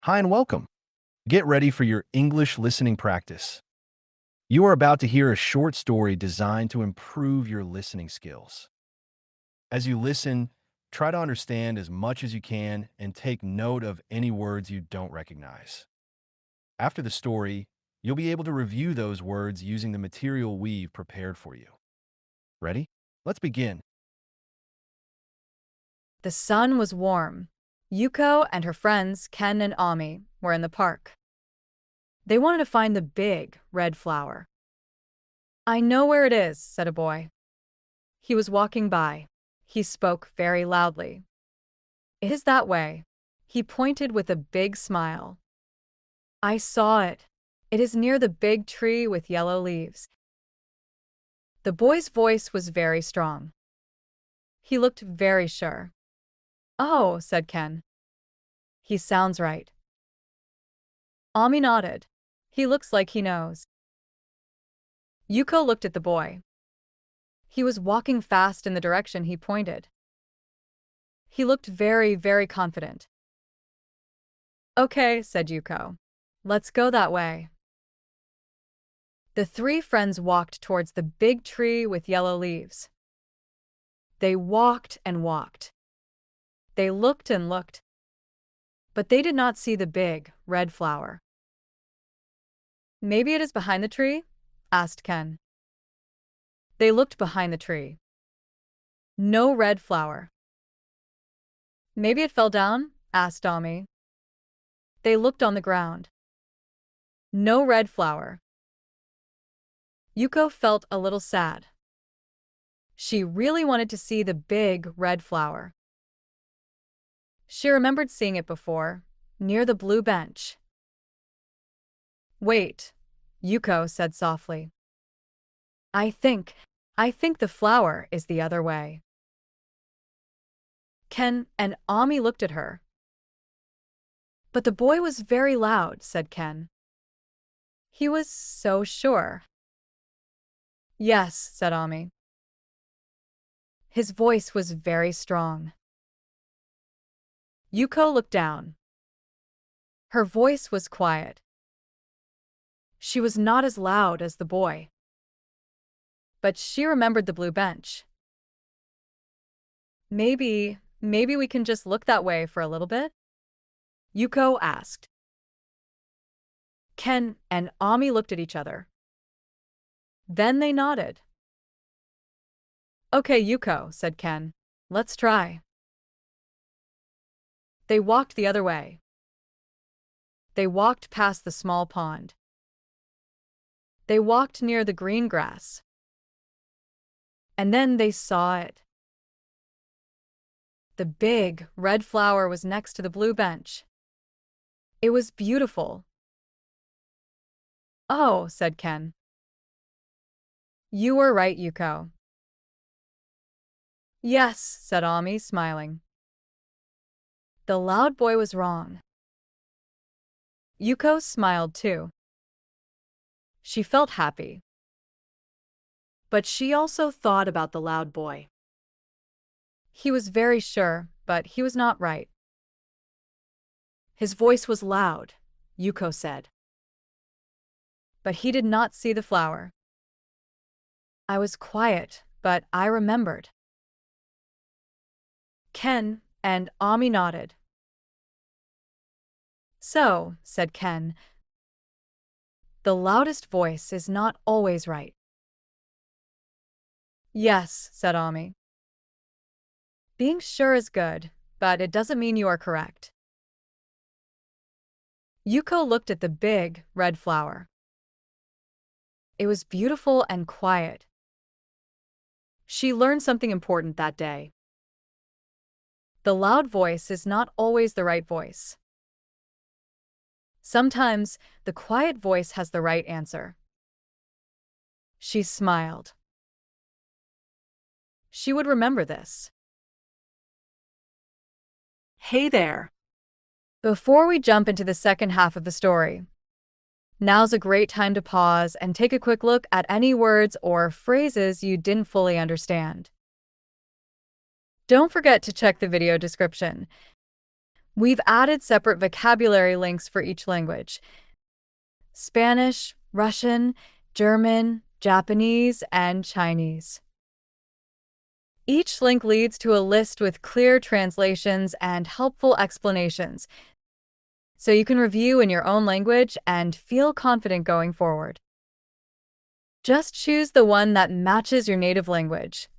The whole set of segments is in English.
Hi and welcome. Get ready for your English listening practice. You are about to hear a short story designed to improve your listening skills. As you listen, try to understand as much as you can and take note of any words you don't recognize. After the story, you'll be able to review those words using the material we've prepared for you. Ready? Let's begin. The sun was warm. Yuko and her friends, Ken and Ami, were in the park. They wanted to find the big red flower. "I know where it is," said a boy. He was walking by. He spoke very loudly. "It is that way." He pointed with a big smile. "I saw it. It is near the big tree with yellow leaves." The boy's voice was very strong. He looked very sure. "Oh," said Ken. "He sounds right." Ami nodded. "He looks like he knows." Yuko looked at the boy. He was walking fast in the direction he pointed. He looked very, very confident. "Okay," said Yuko. "Let's go that way." The three friends walked towards the big tree with yellow leaves. They walked and walked. They looked and looked. But they did not see the big, red flower. "Maybe it is behind the tree?" asked Ken. They looked behind the tree. No red flower. "Maybe it fell down?" asked Ami. They looked on the ground. No red flower. Yuko felt a little sad. She really wanted to see the big red flower. She remembered seeing it before, near the blue bench. "Wait," Yuko said softly. I think the flower is the other way." Ken and Ami looked at her. "But the boy was very loud," said Ken. "He was so sure." "Yes," said Ami. His voice was very strong. Yuko looked down. Her voice was quiet. She was not as loud as the boy. But she remembered the blue bench. Maybe we can just look that way for a little bit?" Yuko asked. Ken and Ami looked at each other. Then they nodded. "Okay, Yuko," said Ken. "Let's try." They walked the other way. They walked past the small pond. They walked near the green grass. And then they saw it. The big, red flower was next to the blue bench. It was beautiful. "Oh," said Ken. "You were right, Yuko." "Yes," said Ami, smiling. The loud boy was wrong. Yuko smiled too. She felt happy. But she also thought about the loud boy. He was very sure, but he was not right. His voice was loud, Yuko said. But he did not see the flower. I was quiet, but I remembered. Ken and Ami nodded. "So," said Ken, "the loudest voice is not always right." "Yes," said Ami. "Being sure is good, but it doesn't mean you are correct." Yuko looked at the big, red flower. It was beautiful and quiet. She learned something important that day. The loud voice is not always the right voice. Sometimes, the quiet voice has the right answer. She smiled. She would remember this. Hey there! Before we jump into the second half of the story, now's a great time to pause and take a quick look at any words or phrases you didn't fully understand. Don't forget to check the video description. We've added separate vocabulary links for each language: Spanish, Russian, German, Japanese, and Chinese. Each link leads to a list with clear translations and helpful explanations, so you can review in your own language and feel confident going forward. Just choose the one that matches your native language.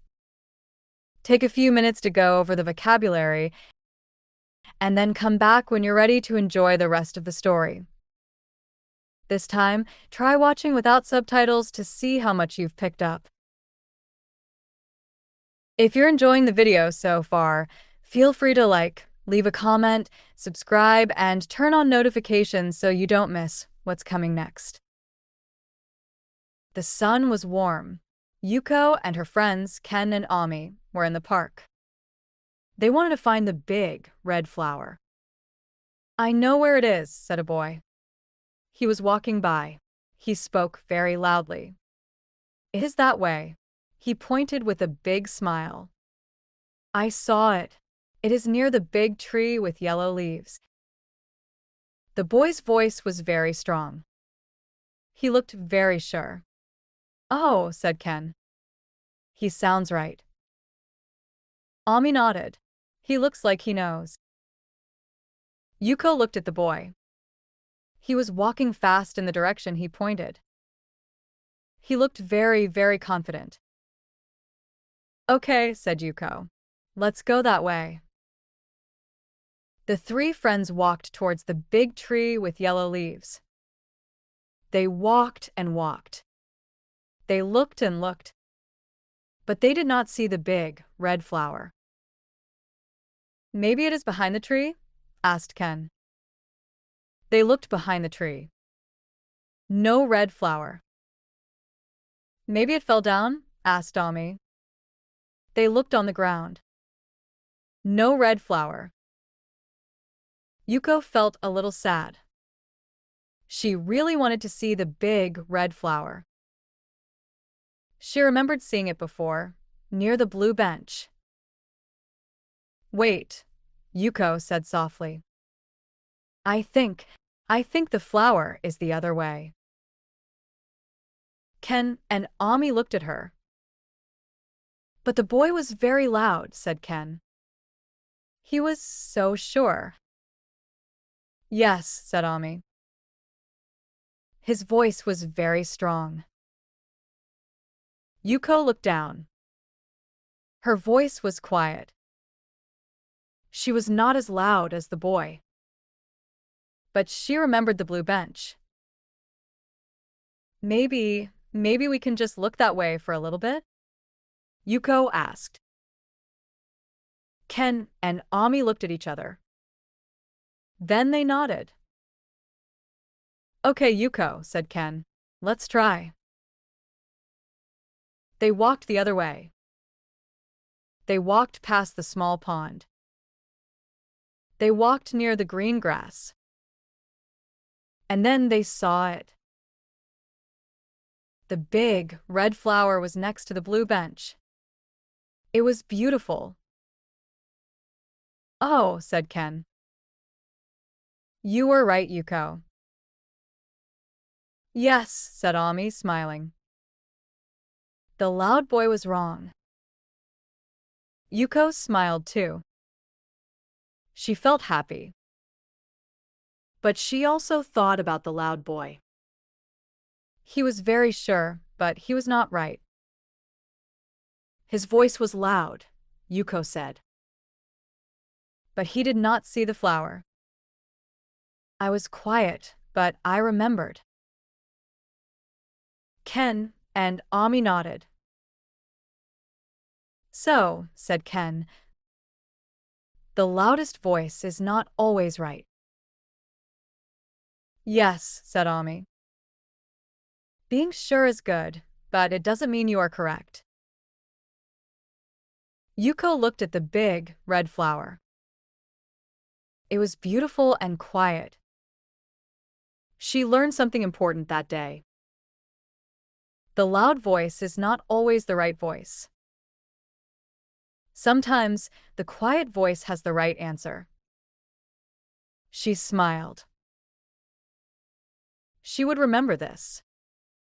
Take a few minutes to go over the vocabulary, and then come back when you're ready to enjoy the rest of the story. This time, try watching without subtitles to see how much you've picked up. If you're enjoying the video so far, feel free to leave a comment, subscribe, and turn on notifications so you don't miss what's coming next. The sun was warm. Yuko and her friends, Ken and Ami, were in the park. They wanted to find the big red flower. "I know where it is," said a boy. He was walking by. He spoke very loudly. "It is that way." He pointed with a big smile. "I saw it. It is near the big tree with yellow leaves." The boy's voice was very strong. He looked very sure. "Oh," said Ken. "He sounds right." Ami nodded. "He looks like he knows." Yuko looked at the boy. He was walking fast in the direction he pointed. He looked very, very confident. "Okay," said Yuko. "Let's go that way." The three friends walked towards the big tree with yellow leaves. They walked and walked. They looked and looked, but they did not see the big, red flower. "Maybe it is behind the tree?" asked Ken. They looked behind the tree. No red flower. "Maybe it fell down?" asked Ami. They looked on the ground. No red flower. Yuko felt a little sad. She really wanted to see the big red flower. She remembered seeing it before, near the blue bench. "Wait," Yuko said softly. I think the flower is the other way." Ken and Ami looked at her. "But the boy was very loud," said Ken. "He was so sure." "Yes," said Ami. His voice was very strong. Yuko looked down. Her voice was quiet. She was not as loud as the boy. But she remembered the blue bench. Maybe we can just look that way for a little bit?" Yuko asked. Ken and Ami looked at each other. Then they nodded. "Okay, Yuko," said Ken. "Let's try." They walked the other way. They walked past the small pond. They walked near the green grass. And then they saw it. The big, red flower was next to the blue bench. It was beautiful. "Oh," said Ken. "You were right, Yuko." "Yes," said Ami, smiling. The loud boy was wrong. Yuko smiled too. She felt happy. But she also thought about the loud boy. He was very sure, but he was not right. His voice was loud, Yuko said. But he did not see the flower. I was quiet, but I remembered. Ken and Ami nodded. "So," said Ken, "the loudest voice is not always right." "Yes," said Ami. "Being sure is good, but it doesn't mean you are correct." Yuko looked at the big, red flower. It was beautiful and quiet. She learned something important that day. The loud voice is not always the right voice. Sometimes, the quiet voice has the right answer. She smiled. She would remember this.